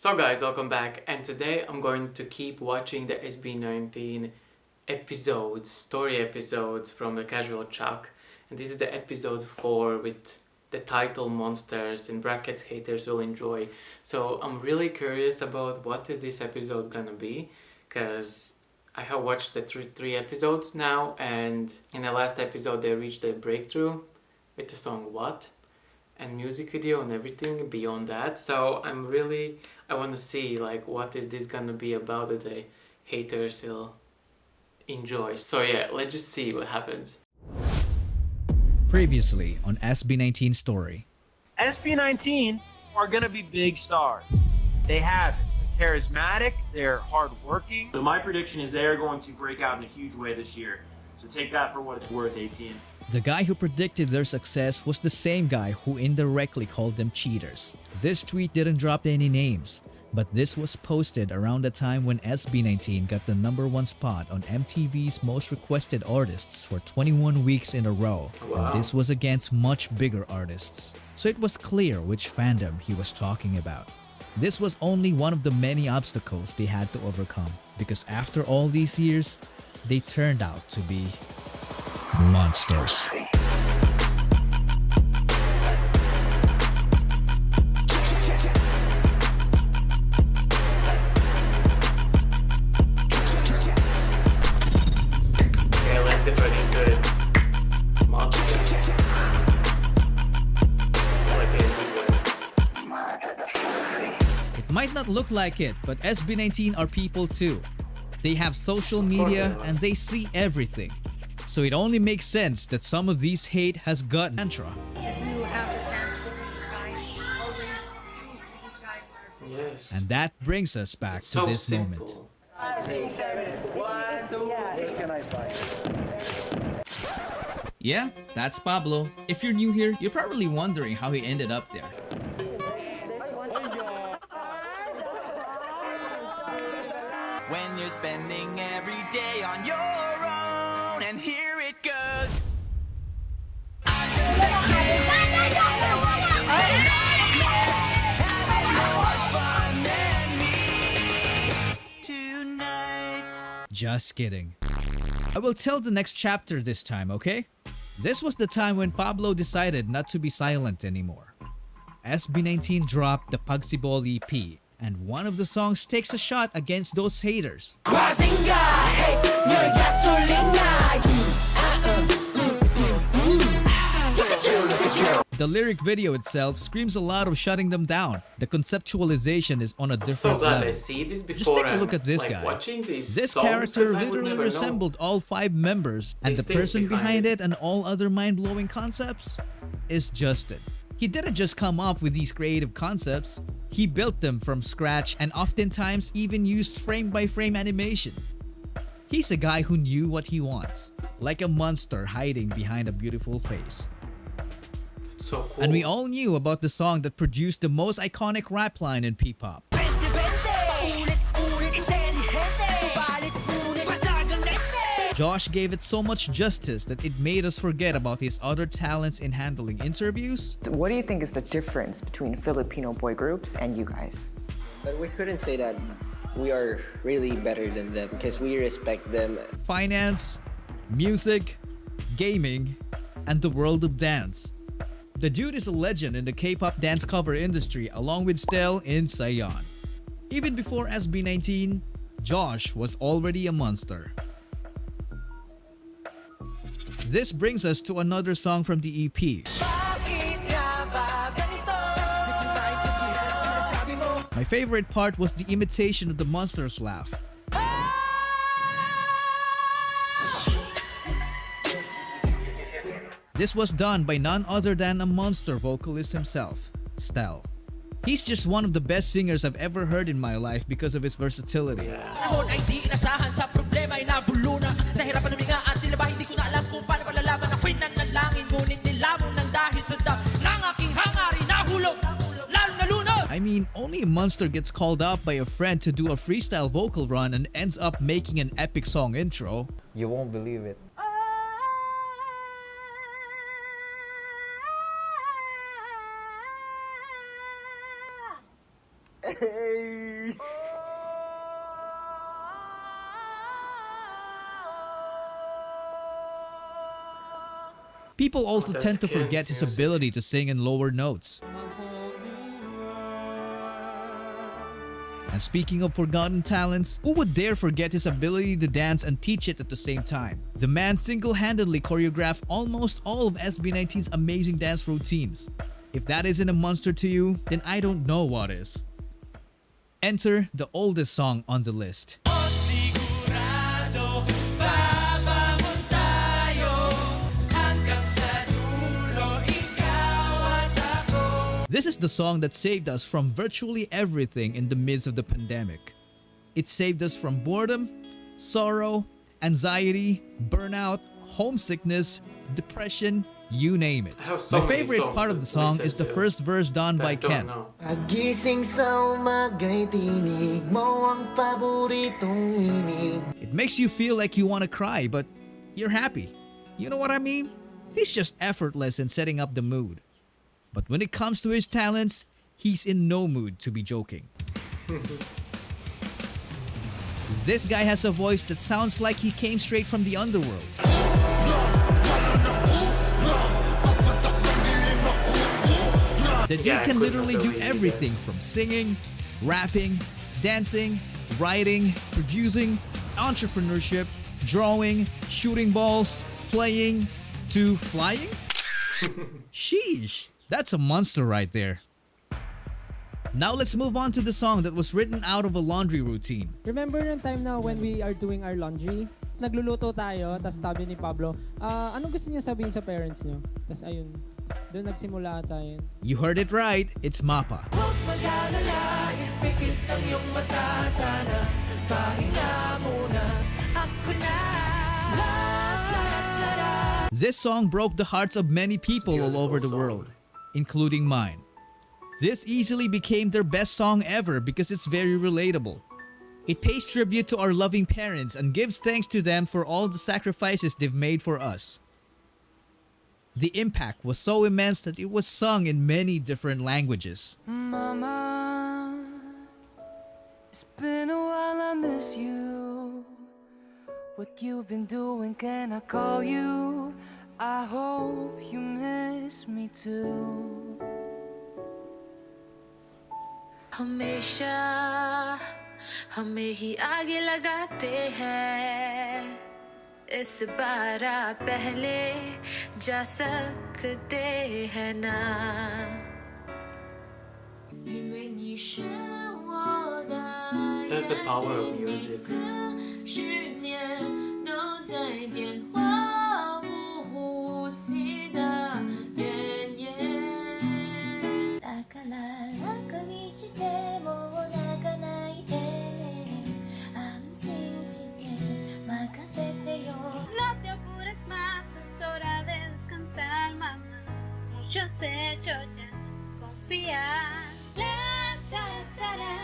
So guys, welcome back, and today I'm going to keep watching the SB19 story episodes from the Cashual Chuck, and this is the episode 4 with the title Monsters, in brackets haters will enjoy. So I'm really curious about what is this episode gonna be, because I have watched the three episodes now, and in the last episode they reached a breakthrough with the song What? And music video and everything beyond that. So I want to see like what is this gonna be about that the haters will enjoy. So yeah, let's just see what happens. Previously on SB19 Story. SB19 are gonna be big stars. They have it. They're charismatic, they're hardworking. So my prediction is they're going to break out in a huge way this year. So take that for what it's worth, 18. The guy who predicted their success was the same guy who indirectly called them cheaters. This tweet didn't drop any names, but this was posted around the time when SB19 got the #1 spot on MTV's Most Requested Artists for 21 weeks in a row. Wow. And this was against much bigger artists. So it was clear which fandom he was talking about. This was only one of the many obstacles they had to overcome, because after all these years, they turned out to be monsters. Okay, let's get right into it. Monsters. Like a good way. It might not look like it, but SB19 are people too. They have social media and they see everything. So it only makes sense that some of these hate has gotten mantra. If you have the chance to be kind, always choose to be kind. Yes. And that brings us back to So this simple. moment. Yeah, that's Pablo. If you're new here, you're probably wondering how he ended up there. When you're spending every day on your own, and here it goes. I just tonight. Just kidding. I will tell the next chapter this time, okay? This was the time when Pablo decided not to be silent anymore. SB19 dropped the Pagsibol EP, and one of the songs takes a shot against those haters. The lyric video itself screams a lot of shutting them down. The conceptualization is on a So different glad I level. see this before. Just take a look and, at this like, guy. Watching these This songs, character I would literally never know. resembled all 5 members, and the These things person behind behind it. it and all other mind-blowing concepts is Justin. He didn't just come up with these creative concepts, he built them from scratch and oftentimes even used frame-by-frame animation. He's a guy who knew what he wants, like a monster hiding behind a beautiful face. So cool. And we all knew about the song that produced the most iconic rap line in P-pop. Josh gave it so much justice that it made us forget about his other talents in handling interviews, What do you think is the difference between Filipino boy groups and you guys? But we couldn't say that we are really better than them because we respect them. finance, music, gaming, and the world of dance. The dude is a legend in the K-pop dance cover industry along with Stell in Saigon. Even before SB19, Josh was already a monster. This brings us to another song from the EP. My favorite part was the imitation of the monster's laugh. This was done by none other than a monster vocalist himself, Stell. He's just one of the best singers I've ever heard in my life because of his versatility. Ay di inasahan sa problema ay nabuluna. Nahirapan huminga at tila ba hindi ko na alam kung paano malalaman. Ako'y nanalangin ngunit nilamon ng dahil sa dam ng aking hangarin nahulog. Lalo na lunod. I mean, only a monster gets called up by a friend to do a freestyle vocal run and ends up making an epic song intro. You won't believe it. Hey, People also that's tend to Ken's forget his music. ability to sing in lower notes. And speaking of forgotten talents, who would dare forget his ability to dance and teach it at the same time? The man single-handedly choreographed almost all of SB19's amazing dance routines. If that isn't a monster to you, then I don't know what is. Enter the oldest song on the list. This is the song that saved us from virtually everything in the midst of the pandemic. It saved us from boredom, sorrow, anxiety, burnout, homesickness, depression, you name it. I have so My many favorite songs part of to the song listen is the to first verse done that by I don't Ken. know. Pagising sa umaga'y tinig mo ang paboritong himig. It makes you feel like you want to cry, but you're happy. You know what I mean? He's just effortless in setting up the mood. But when it comes to his talents, he's in no mood to be joking. This guy has a voice that sounds like he came straight from the underworld. The dude Yeah, I can couldn't literally do believe it. everything from singing, rapping, dancing, writing, producing, entrepreneurship, drawing, shooting balls, playing, to flying? Sheesh, that's a monster right there. Now let's move on to the song that was written out of a laundry routine. Remember yung time na when we are doing our laundry? Nagluluto tayo, tas sabi ni Pablo, anong gusto niya sabihin sa parents niyo? Tas ayun, doon nagsimula tayo. You heard it right, it's Mapa. This song broke the hearts of many people all over the song. world, including mine. This easily became their best song ever because it's very relatable. It pays tribute to our loving parents and gives thanks to them for all the sacrifices they've made for us. The impact was so immense that it was sung in many different languages. Mama, it's been a while, I miss you. What you've been doing, can I call you? I hope you miss me too. हमेशा हमें ही आगे लगाते हैं इस बार पहले जा सकते हैं ना 因为你是我的 That's the power of music. 世界都在变化无呼吸的原野だから楽にしても泣かないでね安心して任せてよ No te apures más, es hora de descansar, mamá Mucho has hecho ya, confía La cha-cha-ra,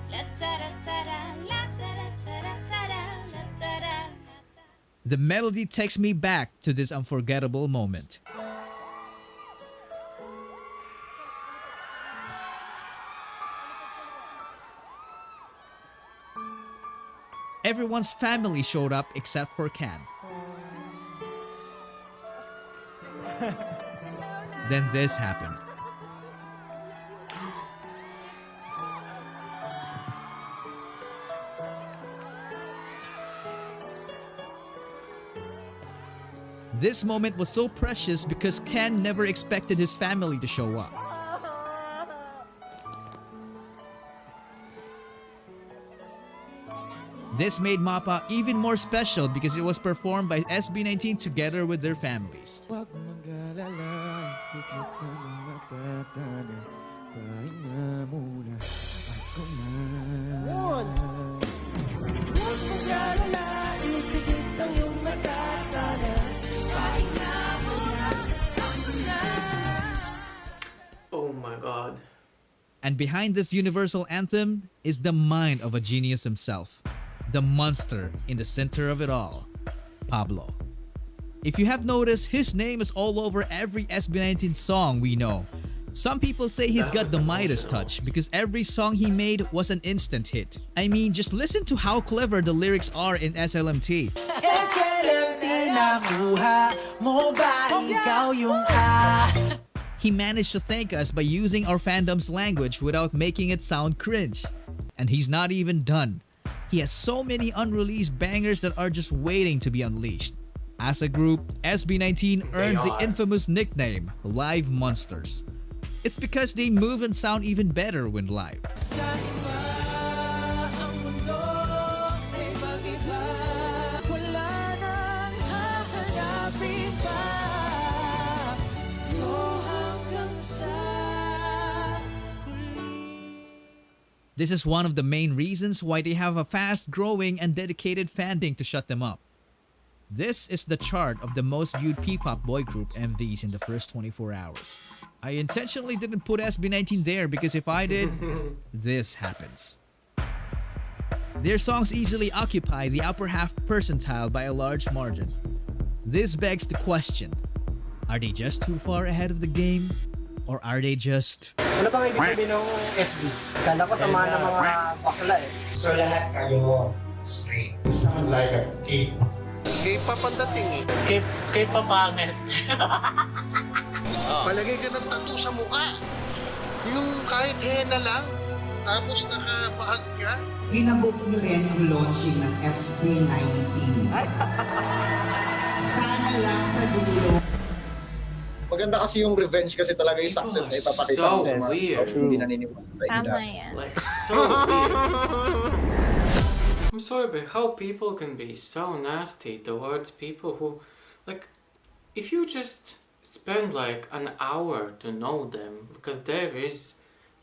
la cha-ra-cha-ra, la cha-ra-cha-ra, la cha-ra. The melody takes me back to this unforgettable moment. Everyone's family showed up except for Can. Then this happened. This moment was so precious because Ken never expected his family to show up. This made Mapa even more special because it was performed by SB19 together with their families. Huwag mag-alala, ikot ka ng matatana. Pahinga muna, ako na. Huwag mag-alala, ipikit ang iyong matatana. Pahinga muna, ako na. Oh my god. And behind this universal anthem is the mind of a genius himself. The monster in the center of it all, Pablo. If you have noticed, his name is all over every SB19 song we know. Some people say he's That got was the Midas emotional. touch because every song he made was an instant hit. I mean, just listen to how clever the lyrics are in SLMT. He managed to thank us by using our fandom's language without making it sound cringe. And he's not even done. He has so many unreleased bangers that are just waiting to be unleashed. As a group, SB19 earned the are. infamous nickname Live Monsters. It's because they move and sound even better when live. This is one of the main reasons why they have a fast-growing and dedicated fandom to shut them up. This is the chart of the most viewed P-pop boy group MVs in the first 24 hours. I intentionally didn't put SB19 there because if I did, this happens. Their songs easily occupy the upper half percentile by a large margin. This begs the question, are they just too far ahead of the game? Or are they just... Ano bang ibig sabihin ng SB? Kala ko sama ng mga bakla eh. So lahat kayo straight. Sound like a cake. K-pop ang dating eh. K-pop pangit. Palagay ka ng tattoo sa mukha. Yung kahit henna lang, tapos nakabahag ka. Inabot nyo rin ang launching ng SB19. Sana lang sa dulo. Maganda kasi yung revenge kasi talaga yung success na ipapakita so sa mga weird. hindi naniniwala sa inyo. Tama yan. Like, so weird. I'm sorry, but how people can be so nasty towards people who, like, if you just spend like an hour to know them, because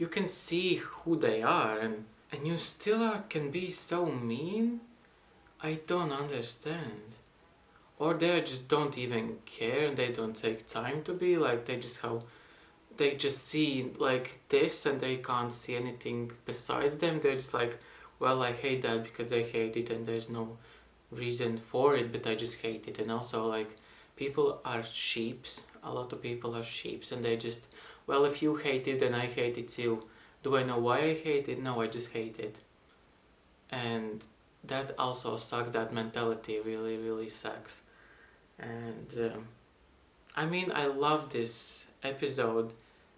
you can see who they are, and you still can be so mean. I don't understand. Or they just don't even care and they don't take time to be like, they just see like this and they can't see anything besides them. They're just like, well, I hate that because I hate it and there's no reason for it, but I just hate it. And also like, people are sheeps. A lot of people are sheeps and they just, well, if you hate it then I hate it too. Do I know why I hate it? No, I just hate it. And that also sucks. That mentality really, really sucks. And I mean, I love this episode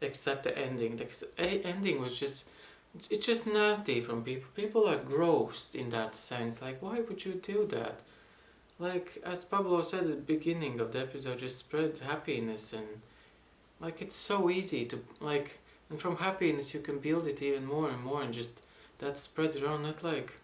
except the ending. The ending was just, it's just nasty from people. People are gross in that sense. Like, why would you do that? Like, as Pablo said at the beginning of the episode, just spread happiness, and like, it's so easy to, like, and from happiness you can build it even more and more, and just that spreads around, not like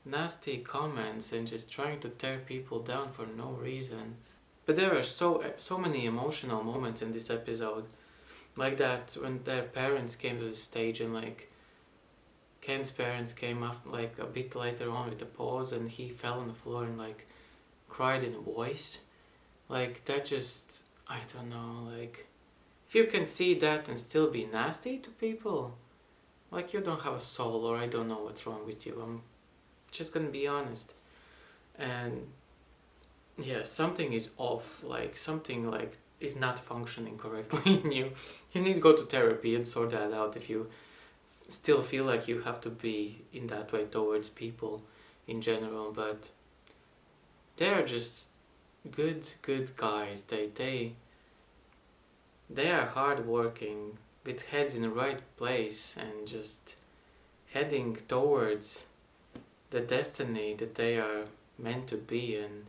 nasty comments and just trying to tear people down for no reason. But there are so many emotional moments in this episode, like that when their parents came to the stage, and like Ken's parents came up like a bit later on with a pause, and he fell on the floor and like cried in a voice. Like, that just, I don't know, like, if you can see that and still be nasty to people, like, you don't have a soul, or I don't know what's wrong with you. I'm just gonna be honest. And yeah, something is off, like something like is not functioning correctly in you. You need to go to therapy and sort that out if you still feel like you have to be in that way towards people in general. But they're just good guys. They are hardworking, with heads in the right place, and just heading towards the destiny that they are meant to be. And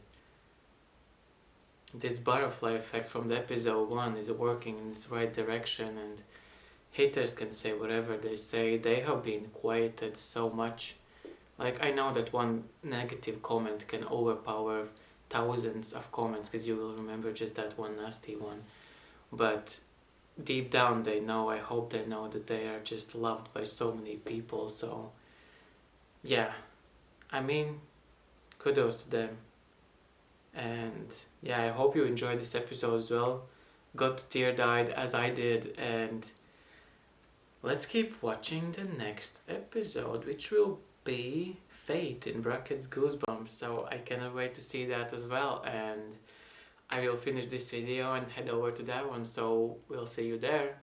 this butterfly effect from the episode 1 is working in this right direction, and haters can say whatever they say. They have been quieted so much. Like, I know that one negative comment can overpower thousands of comments, because you will remember just that one nasty one. But deep down they know, I hope they know, that they are just loved by so many people. So yeah, I mean, kudos to them. And yeah, I hope you enjoyed this episode as well. Got tear-eyed as I did, and let's keep watching the next episode, which will be Fate in brackets Goosebumps. So I cannot wait to see that as well, and I will finish this video and head over to that one, so we'll see you there.